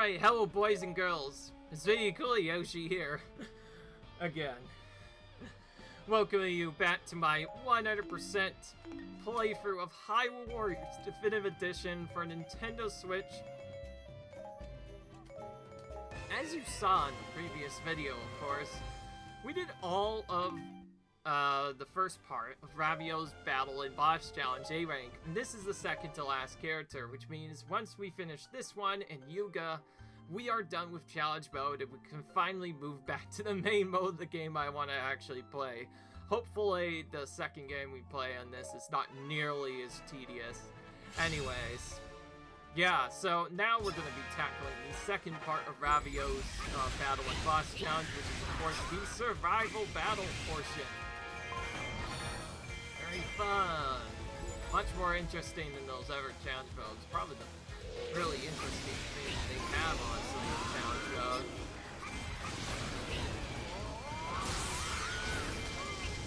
Alright, hello boys and girls. It's Video Cool Yoshi here. Again. Welcoming you back to my 100% playthrough of Hyrule Warriors Definitive Edition for Nintendo Switch. As you saw in the previous video, of course, we did all of the first part of Ravio's Battle and Boss Challenge A rank, and this is the second to last character, which means once we finish this one and Yuga, we are done with challenge mode and we can finally move back to the main mode of the game I want to actually play. Hopefully the second game we play on this is not nearly as tedious. Anyways, yeah, so now we're going to be tackling the second part of Ravio's Battle and Boss Challenge, which is of course the survival battle portion. Very fun. Much more interesting than those other challenge modes. Probably the really interesting thing they have, honestly, in the challenge mode.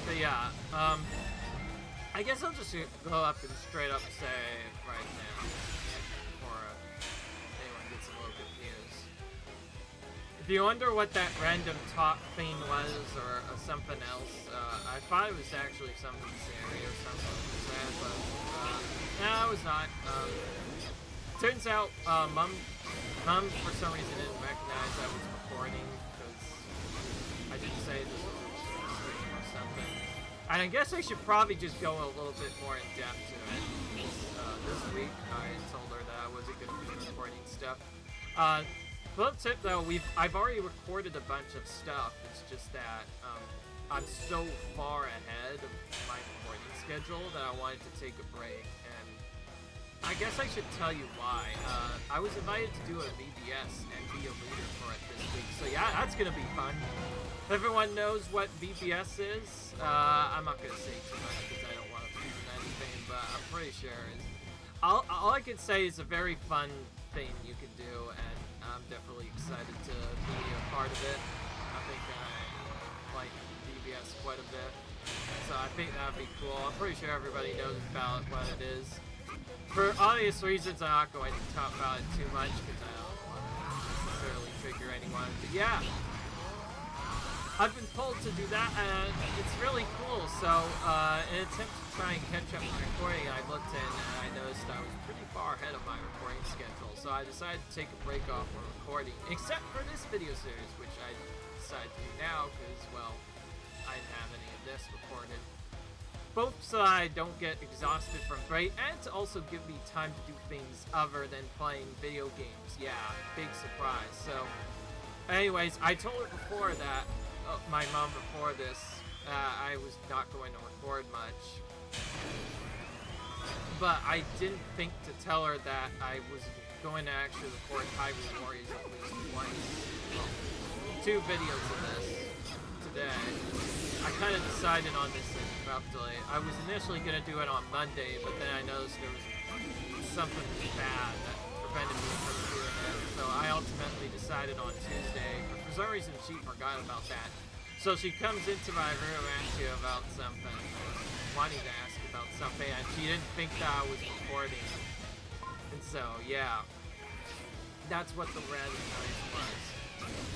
But yeah, I guess I'll just go up and straight up say right now, before anyone gets a little confused. If you wonder what that random talk thing was, or something else, I thought it was actually something scary or something like that, but no, it was not. Turns out, Mom for some reason didn't recognize I was recording, because I didn't say this was a stream or something. And I guess I should probably just go a little bit more in depth to it. This week, I told her that I wasn't going to be recording stuff. Little tip though, I've already recorded a bunch of stuff. It's just that I'm so far ahead of my recording schedule that I wanted to take a break, and I guess I should tell you why. I was invited to do a VBS and be a leader for it this week, so yeah, that's gonna be fun. Everyone knows what VBS is. I'm not gonna say too much because I don't want to prove anything, but I'm pretty sure it's... All I can say is a very fun thing you can do, and I'm definitely excited to be a part of it. I think I like VBS quite a bit, so I think that would be cool. I'm pretty sure everybody knows about what it is. For obvious reasons, I'm not going to talk about it too much because I don't want to necessarily trigger anyone. But yeah, I've been told to do that, and it's really cool. So, in an attempt to try and catch up my recording, I looked in and I noticed I was pretty far ahead of my recording schedule. So I decided to take a break off from recording, except for this video series, which I decided to do now because, well, I didn't have any of this recorded. Both so I don't get exhausted from break, and to also give me time to do things other than playing video games. Yeah, big surprise. So, anyways, I told her before that, my mom before this, I was not going to record much. But I didn't think to tell her that I was going to actually record Hyrule Warriors at least once. Well, 2 videos of this today. I kind of decided on this abruptly. I was initially going to do it on Monday, but then I noticed there was something bad that prevented me from doing it. So I ultimately decided on Tuesday, but for some reason she forgot about that. So she comes into my room asking about something, wanting to ask about something, and she didn't think that I was recording. And so, yeah, that's what the random noise was.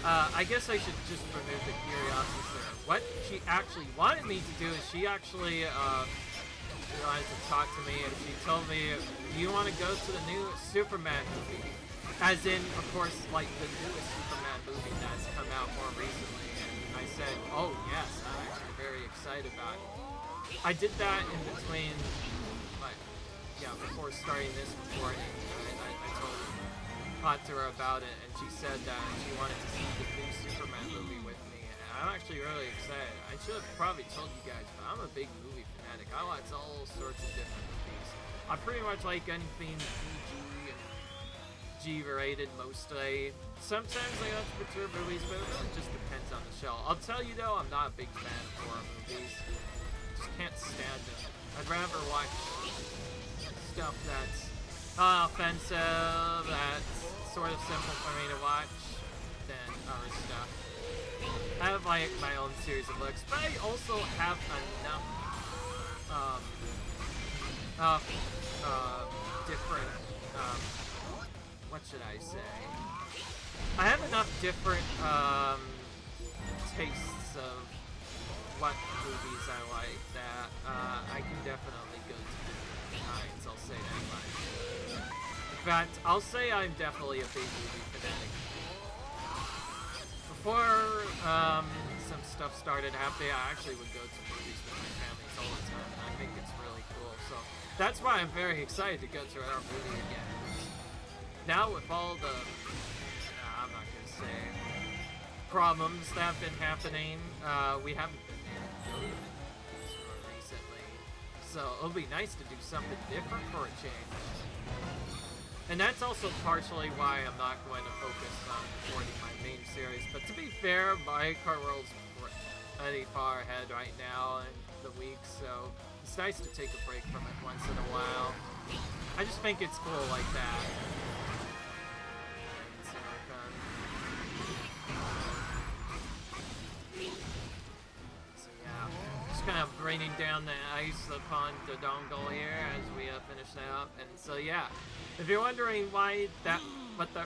I guess I should just remove the curiosity there. What she actually wanted me to do is she actually wanted to talk to me, and she told me, do you want to go to the new Superman movie? As in, of course, like the newest Superman movie that's come out more recently. And I said, oh yes, I'm actually very excited about it. I did that in between, like, yeah, before starting this recording, and I talked to her about it, and she said that she wanted to see the new Superman movie with me, and I'm actually really excited. I should have probably told you guys, but I'm a big movie fanatic. I watch all sorts of different movies. I pretty much like anything PG and G-rated mostly. Sometimes I watch mature movies, but it really just depends on the show. I'll tell you though, I'm not a big fan of horror movies. Just can't stand them. I'd rather watch stuff that's offensive, that's sort of simple for me to watch, than other stuff. I have my own series of looks, but I also have enough different what should I say? I have enough different tastes of what movies I like that I can definitely go to different kinds, I'll say that much. In fact, I'll say I'm definitely a big movie fanatic. Before some stuff started happening, I actually would go to movies with my families all the time, and I think it's really cool. So that's why I'm very excited to go to our movie again. Now with all the, I'm not gonna say, problems that have been happening, we haven't been able to go to movies recently. So it'll be nice to do something different for a change. And that's also partially why I'm not going to focus on recording my main series. But to be fair, Mario Kart World's pretty far ahead right now in the week, so it's nice to take a break from it once in a while. I just think it's cool like that. So yeah, just kind of raining down the ice upon the dongle here as we finish that up. And so yeah. If you're wondering what that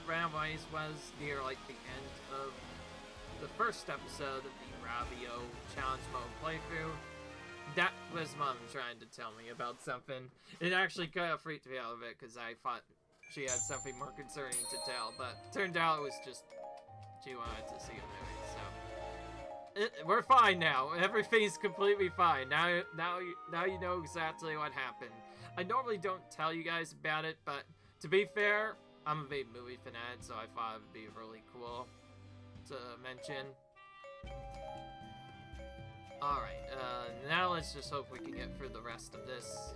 random noise was near like the end of the first episode of the Ravio challenge mode playthrough, that was Mom trying to tell me about something. It actually kind of freaked me out a bit because I thought she had something more concerning to tell, but turned out it was just she wanted to see a movie. So we're fine now. Everything's completely fine. Now you know exactly what happened. I normally don't tell you guys about it, but to be fair, I'm a big movie fanatic, so I thought it would be really cool to mention. Alright, now let's just hope we can get through the rest of this.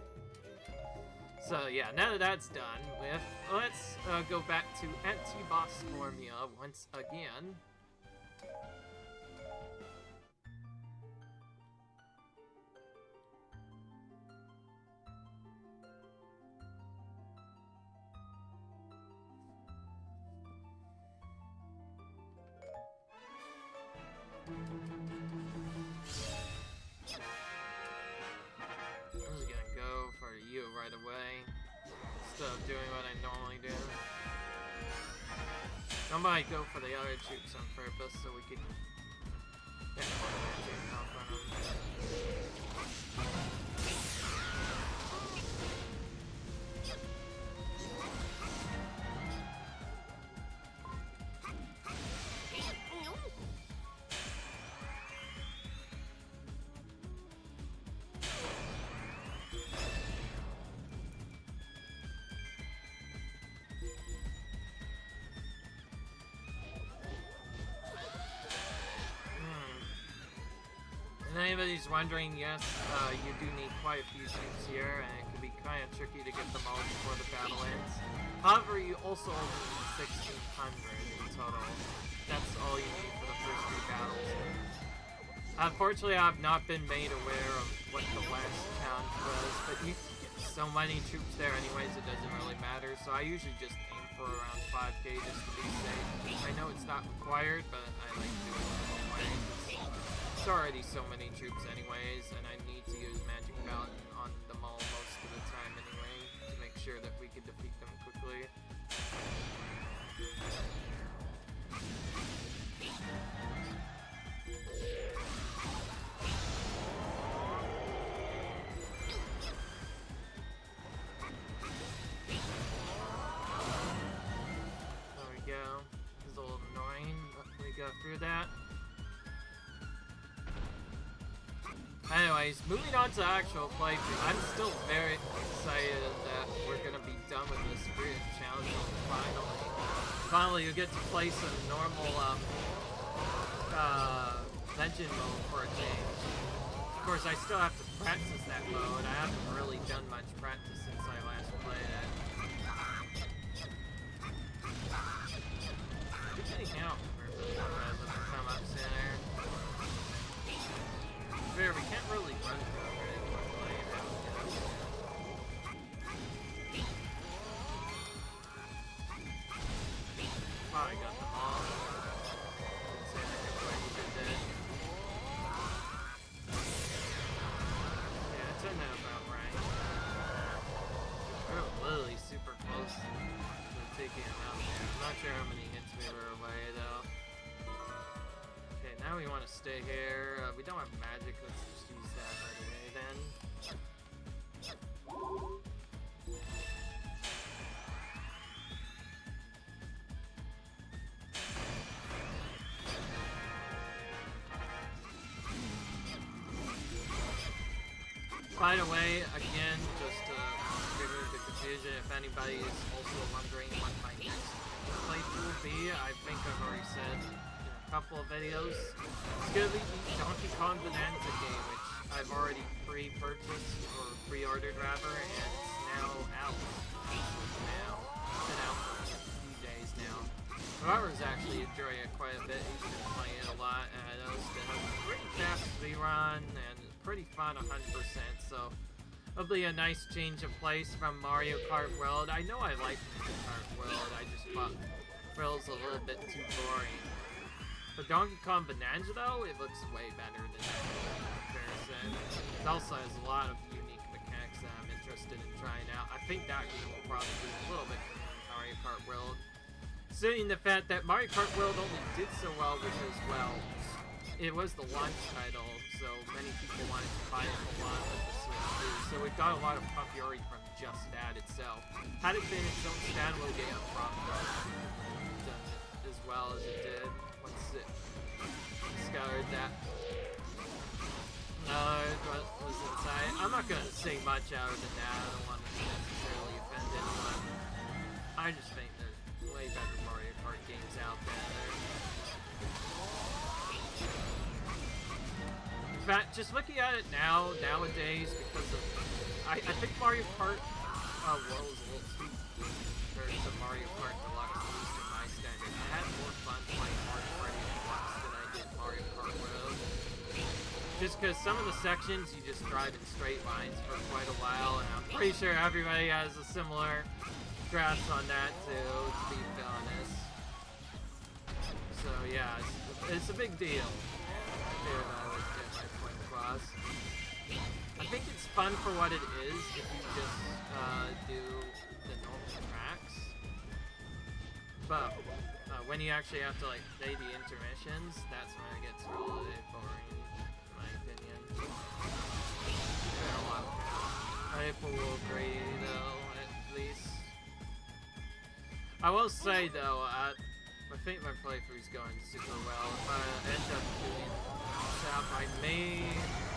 So yeah, now that that's done with, let's go back to anti-boss formula once again. I'm just gonna go for you right away, instead of doing what I normally do. I might go for the other troops on purpose so we can get more magic off on them. If anybody's wondering, yes, you do need quite a few troops here, and it can be kind of tricky to get them all before the battle ends. However, you also only need 1,600 in total. That's all you need for the first 3 battles. Unfortunately, I've not been made aware of what the last challenge was, but you get so many troops there anyways, it doesn't really matter, so I usually just aim for around 5k just to be safe. I know it's not required, but I like doing it anyway. It's already so many troops anyways, and I need to use Magic Fountain on them all most of the time anyway, to make sure that we can defeat them quickly. There we go. It's a little annoying, but we got through that. Anyways, moving on to actual playthrough, I'm still very excited that we're gonna be done with this Spirit Challenge finally. Finally, you get to play some normal, Legend mode for a change. Of course, I still have to practice that mode. I haven't really done much practice since I last played it. You're getting out for the come up center. Fair, we can't really run through it quickly. Probably got them all. Didn't say anything quite even did. Yeah, it turned out about right. We're literally super close to taking him out. not sure how many hits we were away, though. Okay, now we want to stay here. We don't have magic. Let's just use that right away, then. By the way, again, just to get rid of the confusion, if anybody is also wondering what my next playthrough will be, I think I've already said in a couple of videos, it's gonna be the Donkey Kong Bonanza game, which I've already pre-purchased, or pre-ordered rather, and it's now out. It's been out for a few days now. Robert's actually enjoying it quite a bit, he's been playing it a lot, and I noticed it has a pretty fast speedrun, and pretty fun 100%, so it'll be a nice change of pace from Mario Kart World. I know I like Mario Kart World, I just thought World's a little bit too boring. For Donkey Kong Bonanza though, it looks way better than that in comparison. It also has a lot of unique mechanics that I'm interested in trying out. I think that game will probably be a little bit better than Mario Kart World. Considering the fact that Mario Kart World only did so well because, well, it was the launch title, so many people wanted to buy it a lot with the Switch too, so it got a lot of popularity from just that itself. Had it been its own standalone game, it probably done as well as it did once it discovered that. What was inside? I'm not gonna say much out than that, I don't want to necessarily offend anyone. I just think there's way better Mario Kart games out there. In fact, just looking at it nowadays, because of, I think Mario Kart World is a little too deep compared to Mario Kart Deluxe, at least in my standard. I had more fun playing Mario Kart Deluxe than I did Mario Kart World. Just because some of the sections you just drive in straight lines for quite a while, and I'm pretty sure everybody has a similar grasp on that too, to be honest. So yeah, it's a big deal. I think it's fun for what it is if you just do the normal tracks, but when you actually have to like play the intermissions, that's when it gets really boring, in my opinion. There are a lot of people will agree though, at least. I will say though, I think my playthrough's going super well. If I end up doing stuff, I may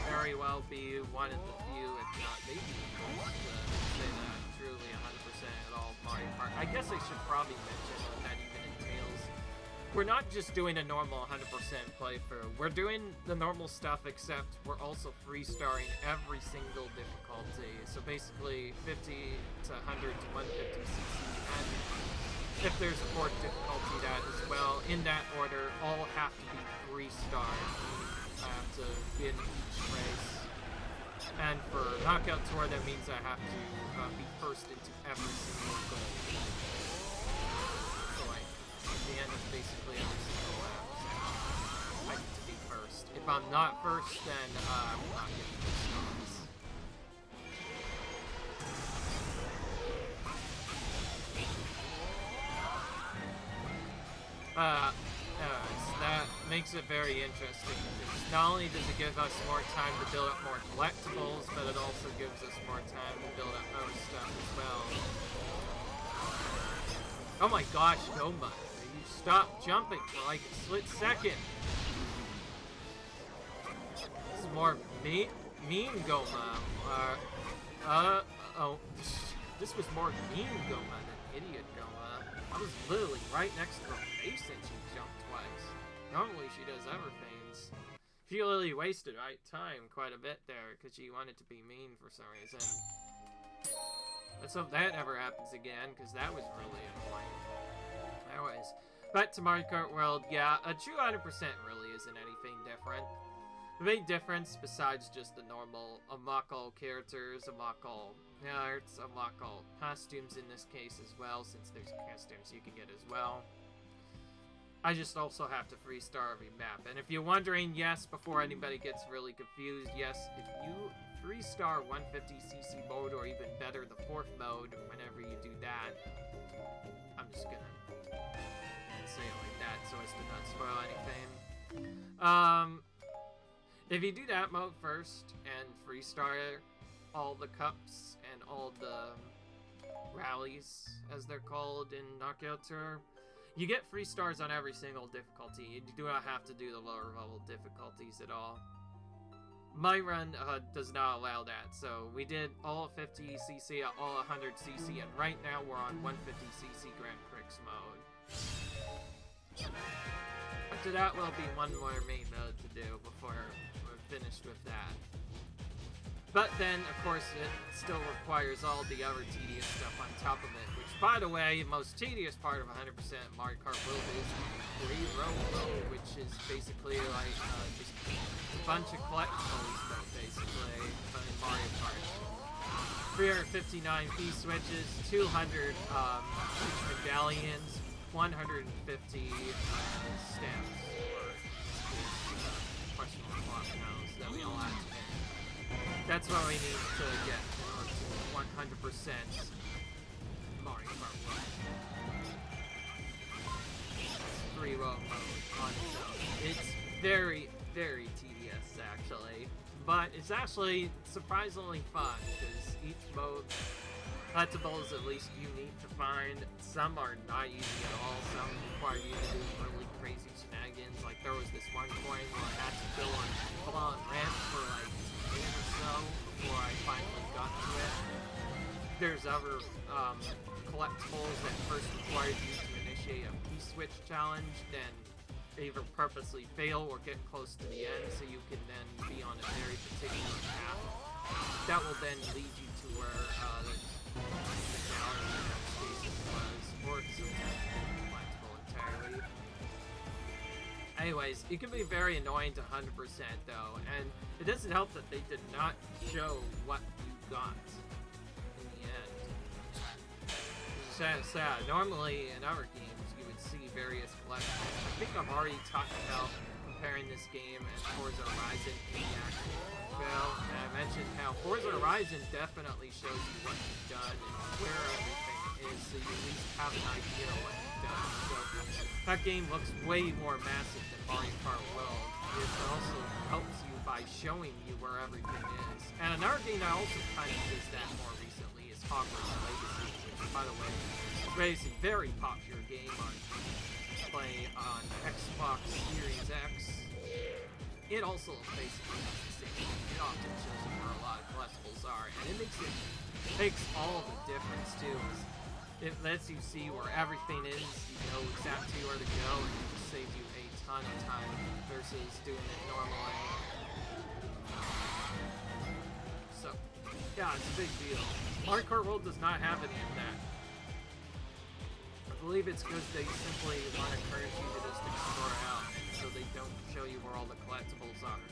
very well be one of the few, if not maybe the first, to say that I'm truly 100% at all Mario Kart. I guess I should probably mention what that even entails. We're not just doing a normal 100% playthrough. We're doing the normal stuff, except we're also free-starring every single difficulty. So basically, 50 to 100 to 150cc, and if there's a fourth difficulty, that as well, in that order, all have to be 3-starred. I have to win each race. And for Knockout Tour, that means I have to be first into every single goal. So like, at the end of basically every single lap, I need to be first. If I'm not first, then I will not get the stars. So that makes it very interesting, because not only does it give us more time to build up more collectibles, but it also gives us more time to build up other stuff as well. Oh my gosh, Goma, you stopped jumping for like a split second. This is more mean Goma. Oh. This was more mean Goma than idiot Goma. I was literally right next to her face and she jumped twice. Normally she does everything. She literally wasted right time quite a bit there because she wanted to be mean for some reason. Let's hope that never happens again, because that was really annoying. Anyways, back to Mario Kart World. Yeah, a true 100% really isn't anything different. The main difference, besides just the normal unlock all characters, unlock all arts, unlock all costumes in this case as well, since there's costumes you can get as well. I just also have to freestar every map. And if you're wondering, yes, before anybody gets really confused, yes, if you 3-star 150cc mode, or even better, the 4th mode, whenever you do that, I'm just gonna say it like that so as to not spoil anything. If you do that mode first and freestart all the cups and all the rallies, as they're called in Knockout Tour, you get free stars on every single difficulty. You do not have to do the lower level difficulties at all. My run does not allow that, so we did all 50cc, all 100cc, and right now we're on 150cc Grand Prix mode. After that will be one more main mode to do before we're finished with that. But then, of course, it still requires all the other tedious stuff on top of it, which, by the way, the most tedious part of 100% Mario Kart World is Ravio mode, which is basically like just a bunch of collectibles mode, basically, in Mario Kart. 359 P-switches, 200 medallions, 150 stamps, or questionable block counts that we all have to get. That's what we need to get in order to 100% Mario Kart World. 3-row mode on its own. It's very, very tedious, actually. But it's actually surprisingly fun, because each mode collectible is at least unique to find. Some are not easy at all. Some require you to do really crazy shenanigans. Like, there was this one point where I had to go on full-on ramp for, like, or so before I finally got to it. There's other collectibles that first required you to initiate a P-switch challenge, then either purposely fail or get close to the end, so you can then be on a very particular path. That will then lead you to where the challenge in that case was, or sometimes collectible entirely. Anyways, it can be very annoying to 100% though, and it doesn't help that they did not show what you got in the end. It's sad. Normally in other games you would see various collectibles. I think I've already talked about comparing this game and Forza Horizon in the actual film, and I mentioned how Forza Horizon definitely shows you what you've done and where everything is, so you at least have an idea of what you've done. So that game looks way more massive than Mario Kart World. It also helps you by showing you where everything is. And another game that also kind of does that more recently is Hogwarts Legacy, which, by the way, is a very popular game on play on Xbox Series X. It also basically does the same thing. It often shows you where a lot of collectibles are, and it makes all the difference too. It lets you see where everything is, you know exactly where to go, and it just saves you a ton of time versus doing it normally. So, yeah, it's a big deal. Mario Kart World does not have any of that. I believe it's because they simply want to encourage you to just explore out, so they don't show you where all the collectibles are.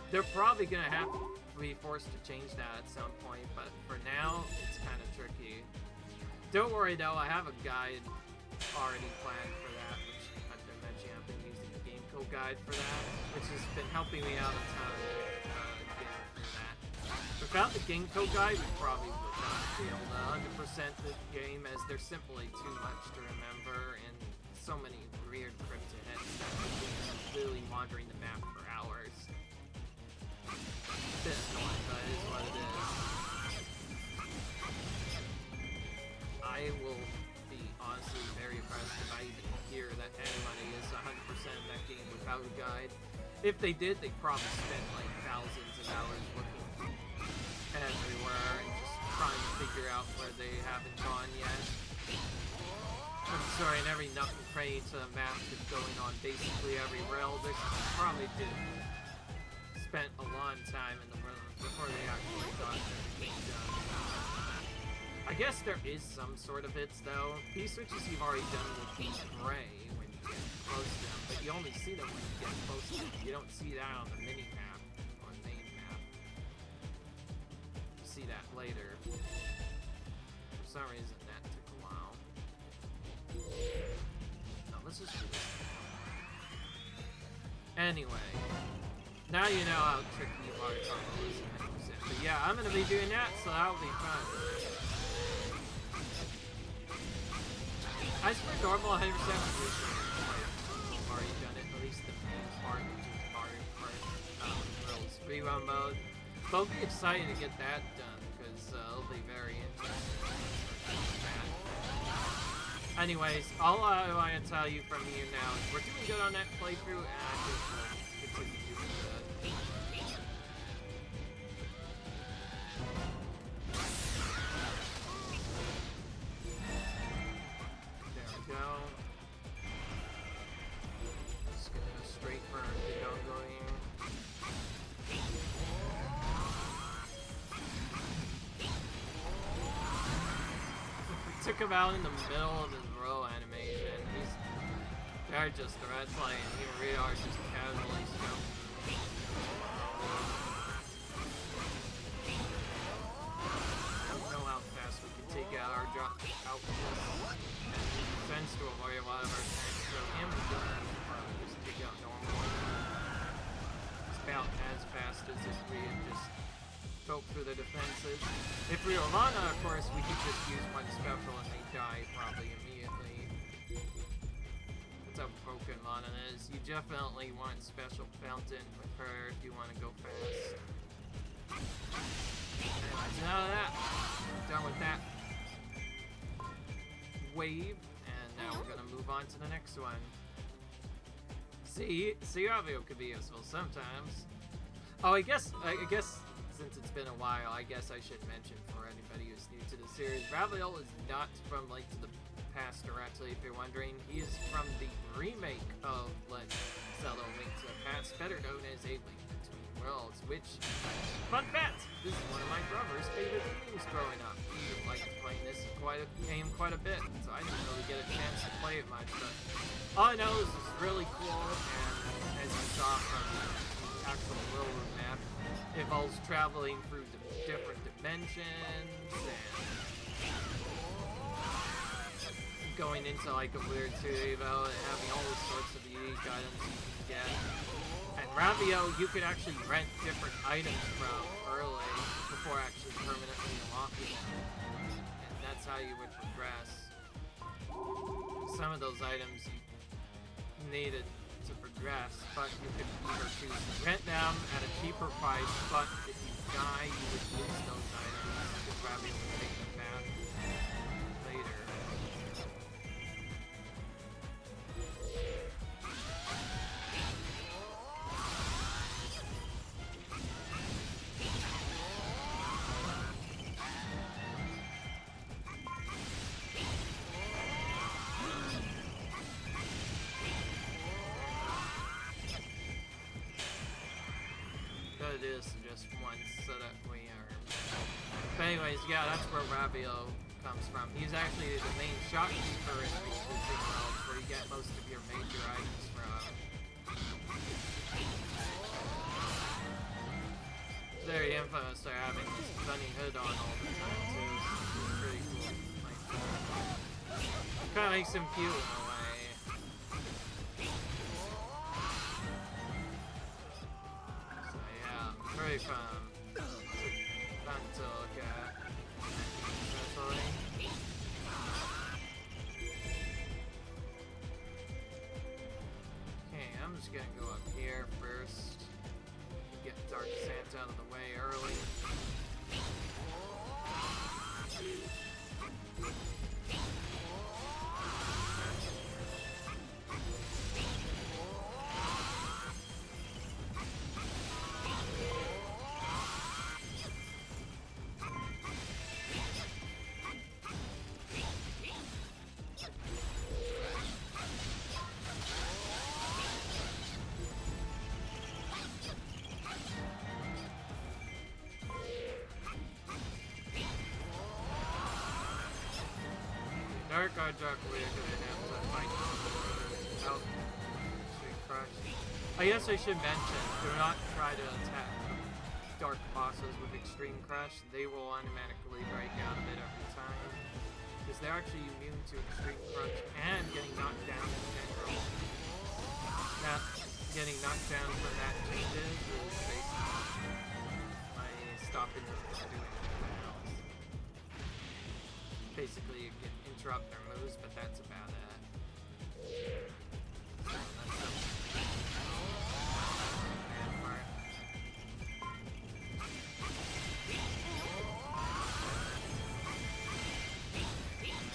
They're probably going to have to be forced to change that at some point, but for now, it's kind of tricky. Don't worry though, I have a guide already planned for that, which I've been mentioning. I've been using the GameCo guide for that, which has been helping me out a ton getting through that. Without the GameCo guide, we probably would not be able to 100% this game, as there's simply too much to remember and so many weird cryptid hits that we're really wandering the map for hours. A bit annoying, but it is what it is. I will be honestly very impressed if I even hear that anybody is 100% in that game without a guide. If they did, they probably spent like thousands of hours looking everywhere and just trying to figure out where they haven't gone yet. I'm sorry, and every nook and cranny to the map is going on basically every rail. They probably did spent a long time in the room before they actually got everything done. I guess there is some sort of hits though. P-switches you've already done will be gray when you get close to them, but you only see them when you get close to them. You don't see that on the mini-map, or main map. You see that later. For some reason that took a while. No, let's just do this. Anyway, now you know how tricky Mario Kart is 100%. But yeah, I'm gonna be doing that, so that'll be fun. As for normal 100% completion, I've already done it, at least the main part, which is Mario Kart World's rerun mode. But I'll be excited to get that done, because it'll be very interesting. Anyways, all I want to tell you from here now is we're doing good on that playthrough, and I think we'll continue doing good. There we go. Just gonna go straight for the dongle here. Took him out in the middle of his row animation. They're just the red play, and here we are just casually scoping. I don't know how fast we can take out our drop out with this. And defense to avoid a lot of our attacks, so him and Gunner probably just take out normal. It's about as fast as if we had just scope through the defenses. If we were Lana, of course, we could just use one special and they die probably immediately. That's how broken Lana is. You definitely want special fountain with her if you want to go fast. Anyways, now that, done with that wave, and now we're gonna move on to the next one. See, Ravio could be useful sometimes. Oh, I guess. Since it's been a while, I guess I should mention for anybody who's new to the series, Ravio is not from Link to the Past directly, if you're wondering. He is from the remake of Legend of Zelda Link to the Past, better known as A Link Between Worlds, which, fun fact, this is one of my brother's favorite games growing up. He liked playing this game quite a bit, so I didn't really get a chance to play it much, but all I know is it's really cool, and as you saw from the actual world map, involves traveling through different dimensions and going into like a weird tutorial and having all sorts of unique items you can get. And Ravio, you could actually rent different items from early before actually permanently unlocking them. And that's how you would progress. Some of those items you needed to progress, but you could either choose to rent them at a cheaper price, but if you die, you would lose those items because Ravio would take them back later. It is just one so that we are. But anyways, yeah, that's where Ravio comes from. He's actually the main shopkeeper in these two worlds where you get most of your major items from. Very infamous for having this funny hood on all the time too. It's pretty cool. Like, kind of makes him cute in a way. Very fun to look at, especially. Okay, I'm just gonna go up here first. Get Dark Santa out of the way early. Dark Eye Duck, we're gonna have to fight out Street Crush. I guess I should mention, do not try to attack dark bosses with Extreme Crush. They will automatically break out of it every time. Because they're actually immune to Extreme Crush and getting knocked down in general. Now, getting knocked down from that changes is basically by stopping them from doing anything else. basically you can interrupt their moves, but that's about it. So that's the bad part.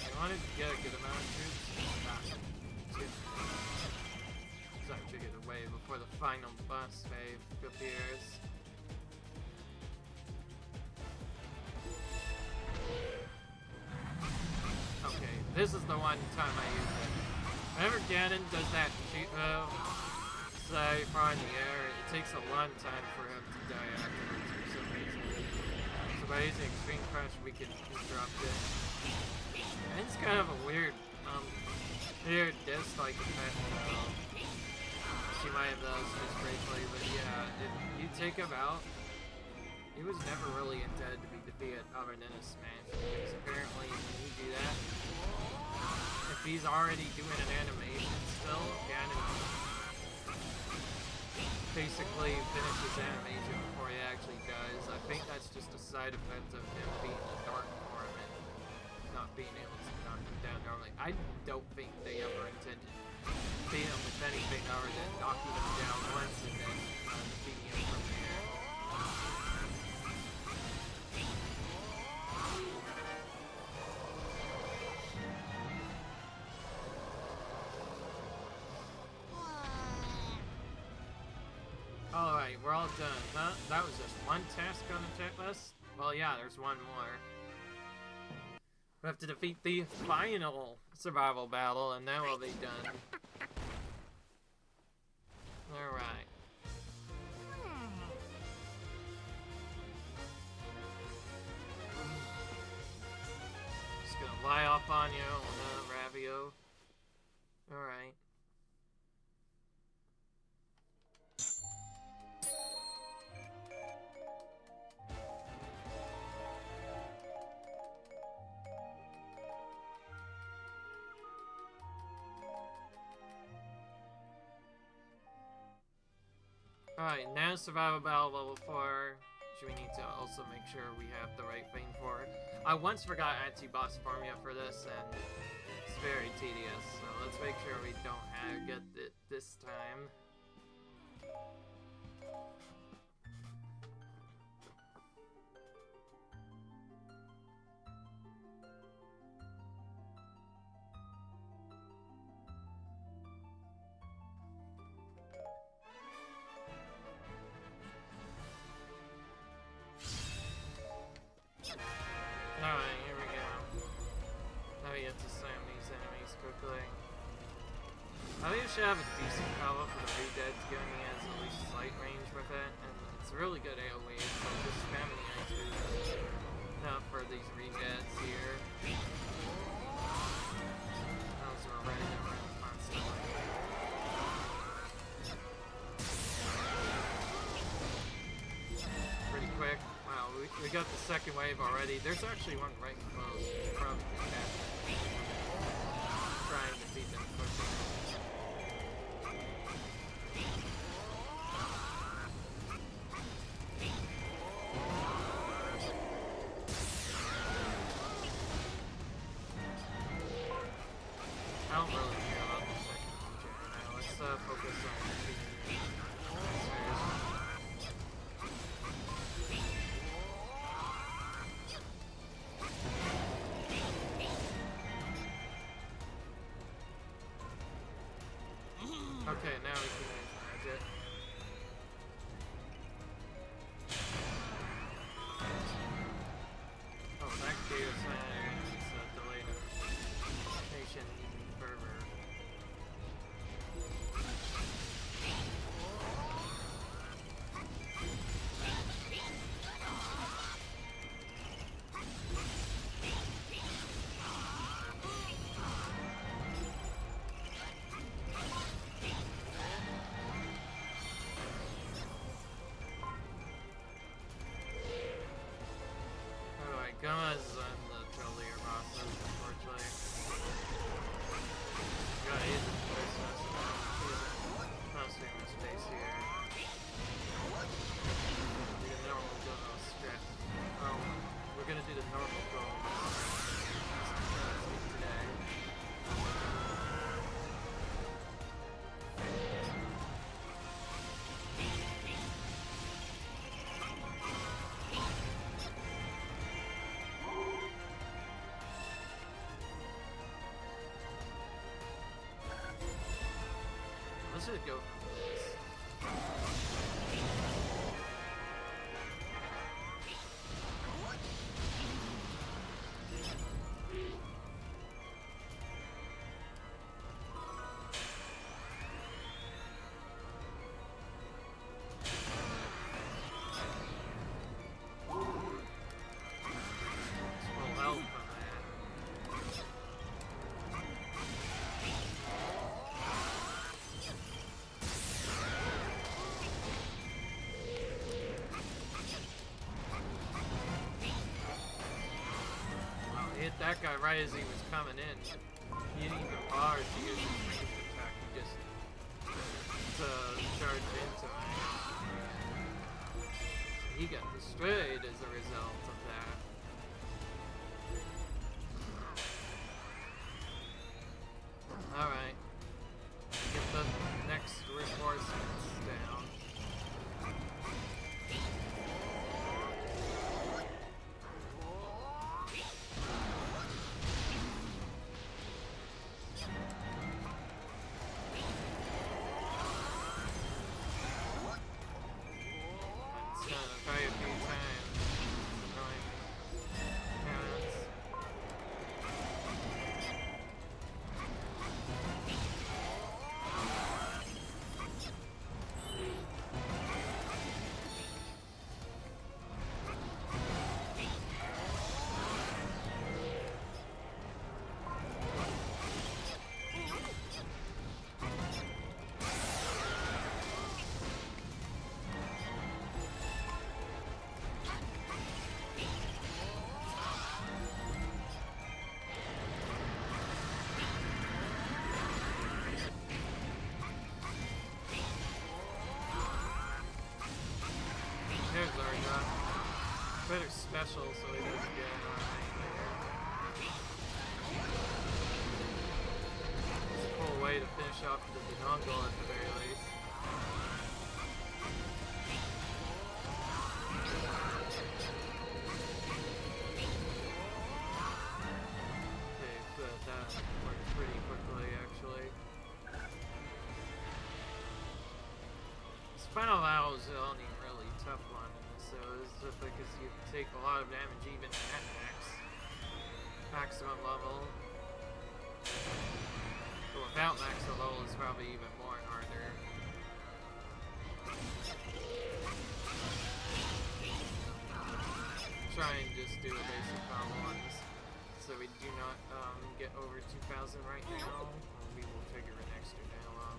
I wanted to get a good amount of troops. So I took it away before the final boss wave appears. Okay, this is the one time I use it. Whenever Ganon does that cheat move, say far in the air, it takes a long time for him to die afterwards for some reason. So by using Extreme Crush, we can interrupt it. And it's kind of a weird disc-like effect. She might have those just briefly, but yeah, if you take him out, he was never really intended to be defeated other than a smash, because apparently when you do that, if he's already doing an animation still, Ganon basically finishes animation before he actually does. I think that's just a side effect of him being a dark form and not being able to knock him down normally. I don't think they ever intended to beat him with anything other than knocking him down once and then defeating him from there. Alright, we're all done, huh? That was just one task on the checklist? Well, yeah, there's one more. We have to defeat the final survival battle, and then we'll be done. Alright. Just gonna lie off on you, Ravio. Alright. Alright, now survival battle level 4, which we need to also make sure we have the right thing for. I once forgot anti-boss formula for this, and it's very tedious, so let's make sure we don't get it this time. Alright, here we go. Now we have to slam these enemies quickly. I think we should have a decent combo for the Re-Dead, given he has at least slight range with it, and it's a really good AoE, so just spamming the X-Boost now for these Re-Deads here. Those are running around constantly. Pretty quick. Wow, we got the second wave already. There's actually one right close. Probably trying to beat them quickly. I don't really care about the second feature right now. Let's focus on beating okay, now we can manage it. Oh, that gave us a delayed notification even further. Gama's on the earlier bosses, unfortunately. Gotta use the voice mostly in the space here. Do the normal go stretch. Oh, we're gonna do the normal go. let's just go for this. Hit that guy right as he was coming in. He didn't even bother to use his ranged attack. He just charged into him. So he got destroyed as a result of that. Alright. Get the next reinforcements down. Better special so he doesn't get it's a cool way to finish off the Ganon at the very least. Okay, but that worked pretty quickly actually. This final battle is the only really tough one. So it's just because you take a lot of damage even at maximum level. But without maximum level it's probably even more harder. Try and just do a basic combo ones so we do not get over 2,000 right now. We will figure an extra now out.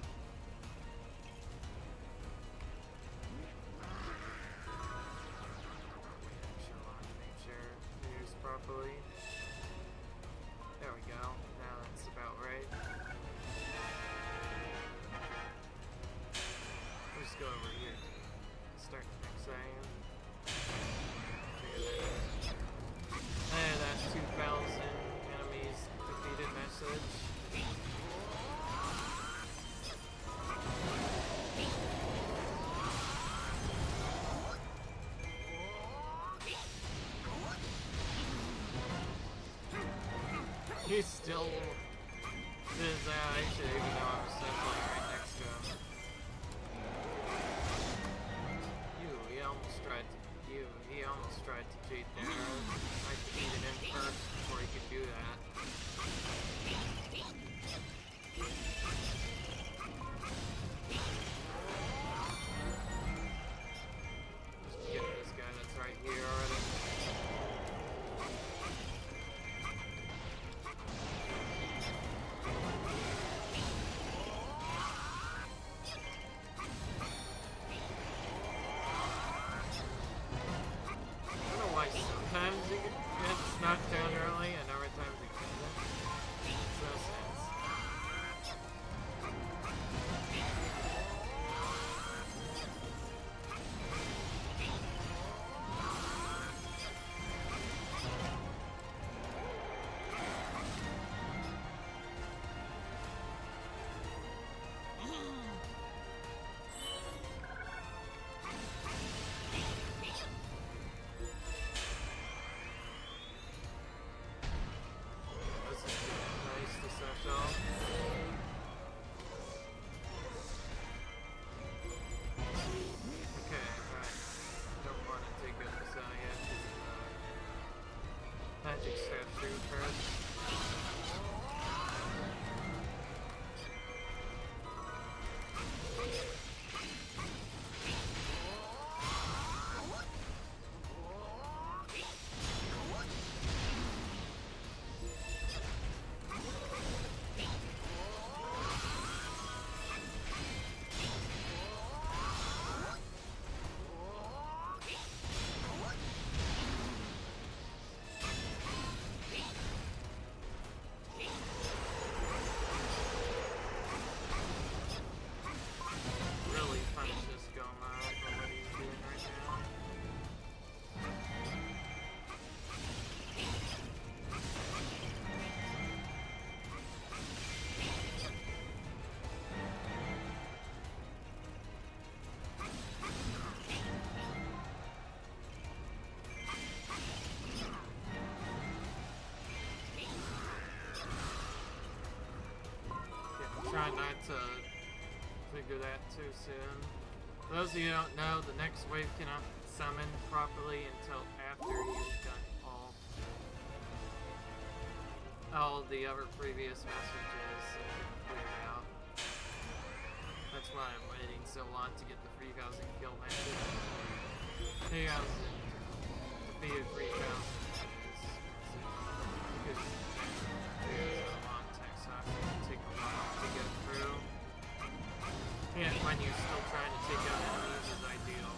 Properly. There we go. Now that's about right. We'll just go over here. Start the next item. And that 2,000 enemies defeated message. He's still his actually, even though I was suddenly right next to him. He almost tried to cheat there. I defeated him first before he could do that. Just get this guy that's right here already. Try not to figure that too soon. For those of you who don't know, the next wave cannot summon properly until after you've done all the other previous messages cleared out. That's why I'm waiting so long to get the 3,000 kill message. 3,000 defeated 3,000 is a long text, so it's going to take a while to get through. And when you're still trying to take out enemies is ideal.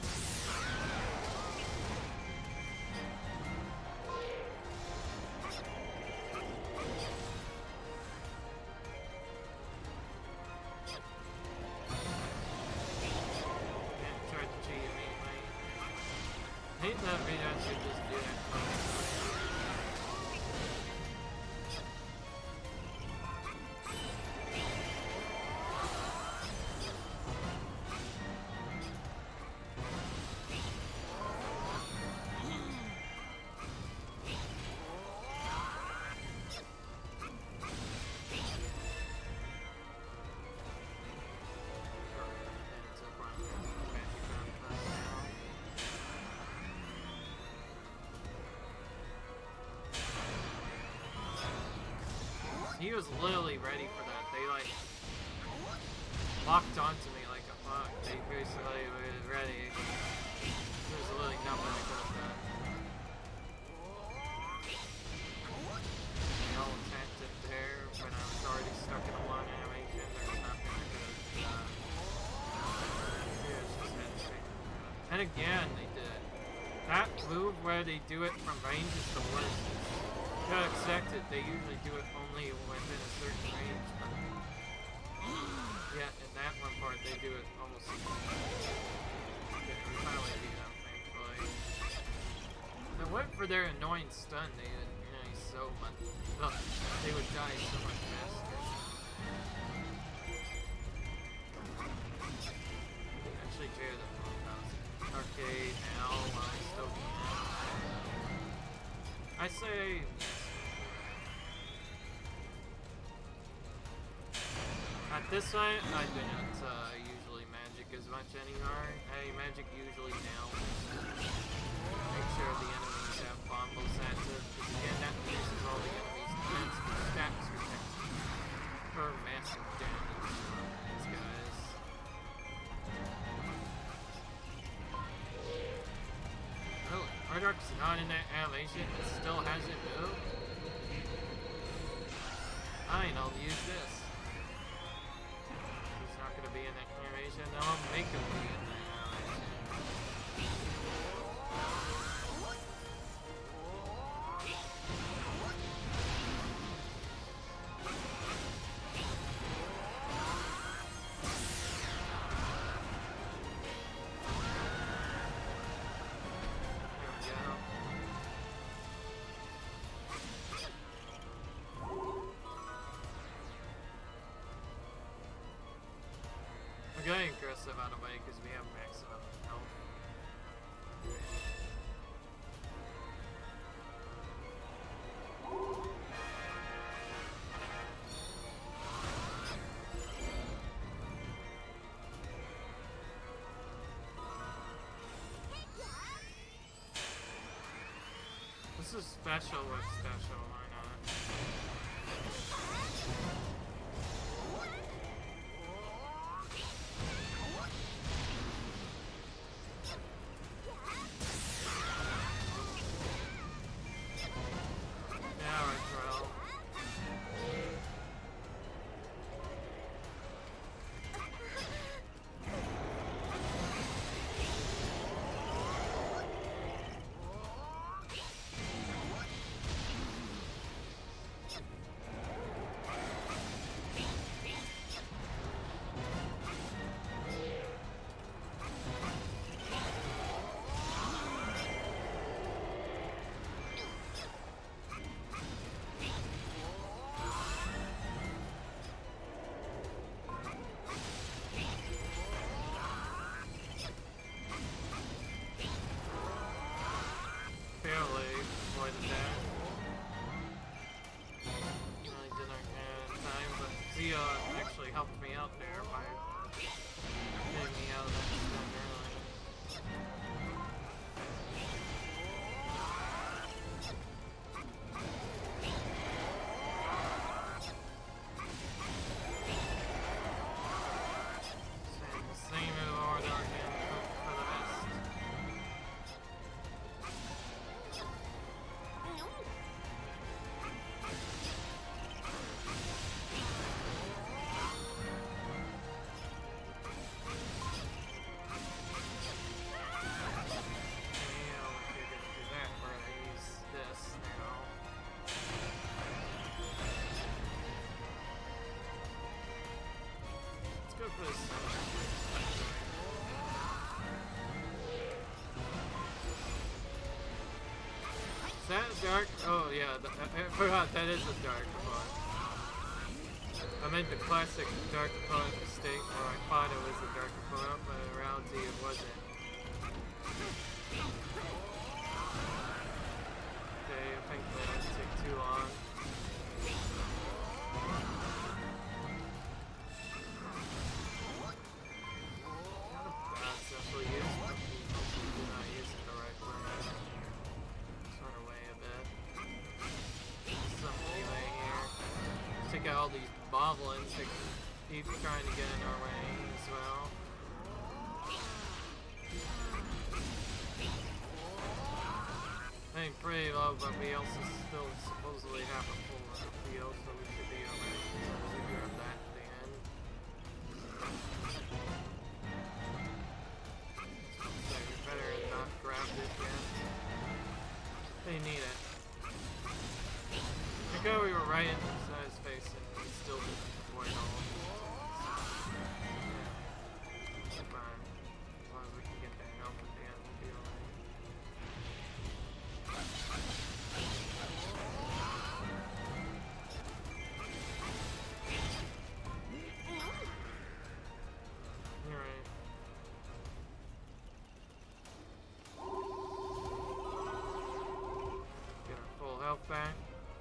I hate that video should just do that. He was literally ready for that. They like locked onto me like a fuck. They basically were ready. There's literally nothing I could have done. They all attacked it there when I was already stuck in a long animation. There's nothing I could have done. And again, they did it. That move where they do it from range is the worst. You gotta expect it, they usually do it only within a certain range. Yeah, in that one part they do it almost. Okay, we finally beat them, thankfully. I went for their annoying stun, they would so much. Ugh, they would die so much faster. Actually, tear the phone arcade now while I still can. I say. At this point, I do not usually magic as much anymore. I magic usually now. Make sure the enemies have bombos active, because again, that reduces all the enemies' defense for stacks protection for massive damage. These guys. Really? Hardark's not in that animation, it still hasn't moved? Fine, I'll use this. Gonna be in that animation, then I'll make him be in that animation. Getting aggressive out of the way because we have maximum health. This is special with special, why not? this. Is that a dark? Oh yeah, I forgot that is a dark opponent. I meant the classic dark opponent mistake where I thought it was a dark opponent, but in reality it wasn't. Okay, I think that didn't take too long. Not a bad simple use, but we hopefully do not use it the right way. Sort of way a bit. Some melee here. Take out all these boblins that keep trying to get in our way as well. I think pretty low, but we also still supposedly have a full field, so we should be alright. So we grab that at the end. So we better not grab it yet. They need it. I think we were right inside his face and we still didn't avoid all of these attacks. Yeah. Fine. As long as we can get that health at the end, we'll be alright. Alright. Get our full health back.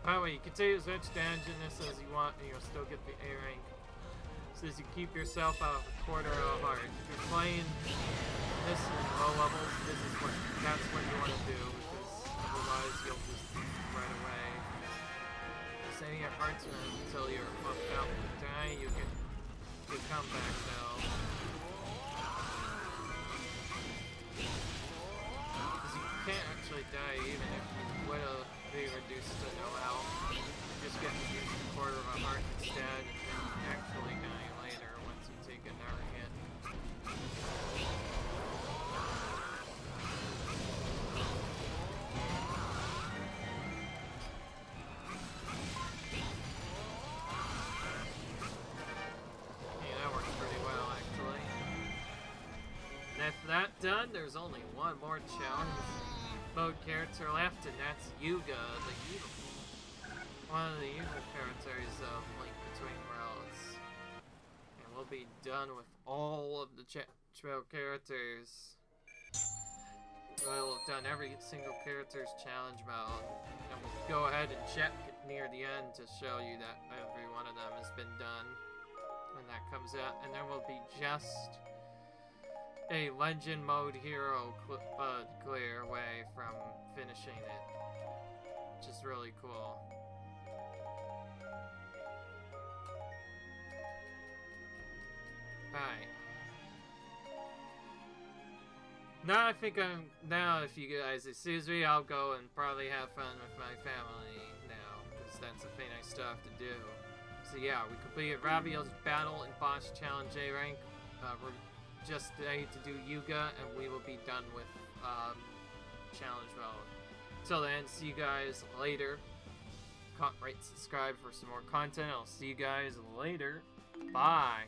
By the way, you can take as much damage in this as you want and you'll still get the A rank. Says you keep yourself out of a quarter of a heart. If you're playing this in low levels, that's what you want to do, because otherwise you'll just right away. Say your heart's run until you're bumped out to die, you get the comeback though. Because you can't actually die even if you would have been reduced to no health. You just get reduced to a quarter of a heart instead, and actually die later once you take another hit. Yeah, that works pretty well actually. And after that done, there's only one more challenge mode character left, and that's Yuga, the evil. One of the evil characters of Link Between Worlds. And we'll be done with all of the trail characters. We'll have done every single character's challenge mode. And we'll go ahead and check near the end to show you that every one of them has been done. When that comes out. And there will be just a legend mode hero clear away from finishing it. Which is really cool. Hi. Now I think now if you guys excuse me, I'll go and probably have fun with my family now, because that's the thing I still have to do. So yeah, we completed Ravio's battle and boss challenge A rank. We're just ready to do Yuga, and we will be done with challenge mode. Till then, see you guys later. Rate, subscribe for some more content. I'll see you guys later. Bye.